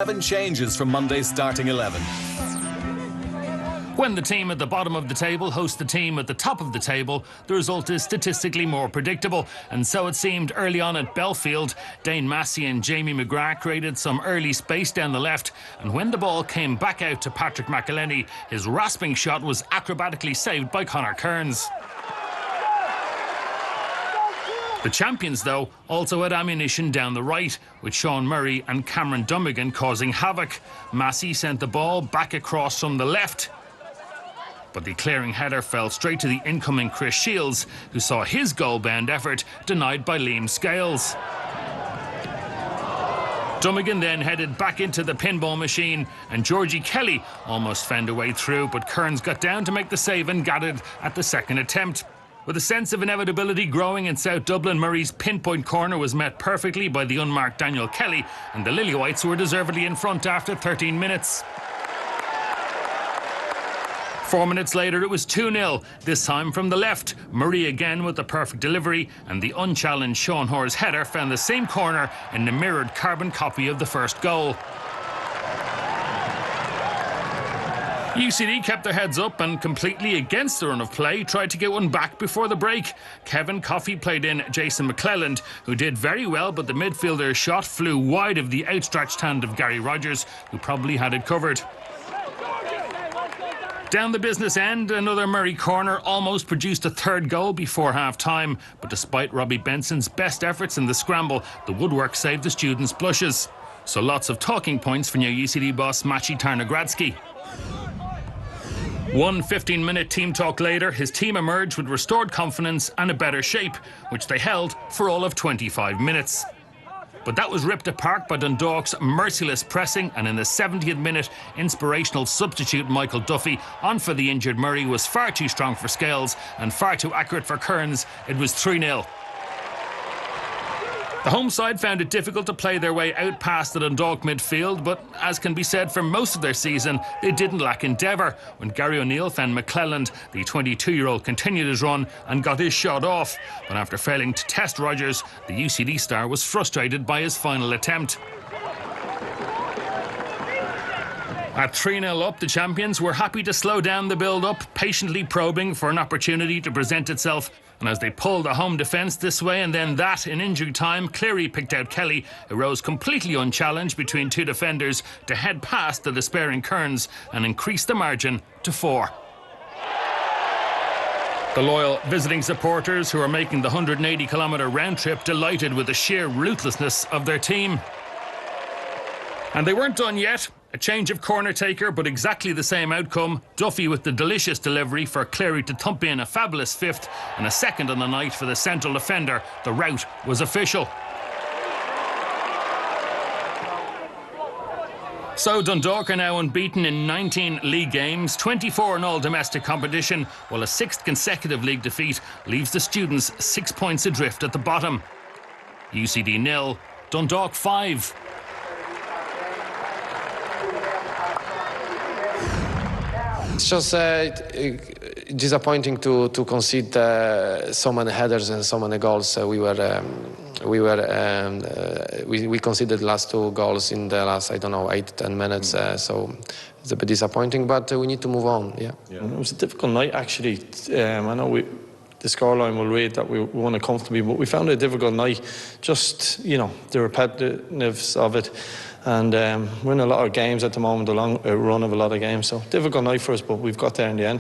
7 changes from Monday's starting 11. When the team at the bottom of the table hosts the team at the top of the table, the result is statistically more predictable. And so it seemed early on at Belfield. Dane Massey and Jamie McGrath created some early space down the left. And when the ball came back out to Patrick McElhenney, his rasping shot was acrobatically saved by Conor Kearns. The champions, though, also had ammunition down the right, with Sean Murray and Cameron Dummigan causing havoc. Massey sent the ball back across from the left, but the clearing header fell straight to the incoming Chris Shields, who saw his goal-bound effort denied by Liam Scales. Dummigan then headed back into the pinball machine, and Georgie Kelly almost found a way through, but Kearns got down to make the save and got it at the second attempt. With a sense of inevitability growing in South Dublin, Murray's pinpoint corner was met perfectly by the unmarked Daniel Kelly, and the Lilywhites were deservedly in front after 13 minutes. 4 minutes later, it was 2-0, this time from the left. Murray again with the perfect delivery, and the unchallenged Sean Hoare's header found the same corner in the mirrored carbon copy of the first goal. UCD kept their heads up and, completely against the run of play, tried to get one back before the break. Kevin Coffey played in Jason McClelland, who did very well, but the midfielder's shot flew wide of the outstretched hand of Gary Rogers, who probably had it covered. Down the business end, another Murray corner almost produced a third goal before half-time, but despite Robbie Benson's best efforts in the scramble, the woodwork saved the students' blushes. So lots of talking points for new UCD boss Maciej Tarnogradsky. One 15-minute team talk later, his team emerged with restored confidence and a better shape, which they held for all of 25 minutes. But that was ripped apart by Dundalk's merciless pressing, and in the 70th minute, inspirational substitute Michael Duffy, on for the injured Murray, was far too strong for Scales and far too accurate for Kearns. It was 3-0. The home side found it difficult to play their way out past the Dundalk midfield, but as can be said for most of their season, they didn't lack endeavour. When Gary O'Neill found McClelland, the 22-year-old continued his run and got his shot off. But after failing to test Rogers, the UCD star was frustrated by his final attempt. At 3-0 up, the champions were happy to slow down the build-up, patiently probing for an opportunity to present itself. And as they pulled the home defence this way and then that in injury time, Cleary picked out Kelly, who rose completely unchallenged between two defenders to head past the despairing Kearns and increase the margin to 4. The loyal visiting supporters who are making the 180-kilometre round trip delighted with the sheer ruthlessness of their team. And they weren't done yet. A change of corner taker, but exactly the same outcome. Duffy with the delicious delivery for Cleary to thump in a fabulous fifth, and a second on the night for the central defender. The rout was official. So Dundalk are now unbeaten in 19 league games, 24 in all domestic competition, while a 6th consecutive league defeat leaves the students 6 points adrift at the bottom. UCD 0, Dundalk 5. It's just disappointing to concede so many headers and so many goals. We conceded the last 2 goals in the last, 8-10 minutes. So it's a bit disappointing, but we need to move on. Yeah. It was a difficult night actually. I know the scoreline will read that we won it comfortably, but we found it a difficult night. Just the repetitiveness of it. And we're in a lot of games at the moment, a long run of a lot of games. So difficult night for us, but we've got there in the end.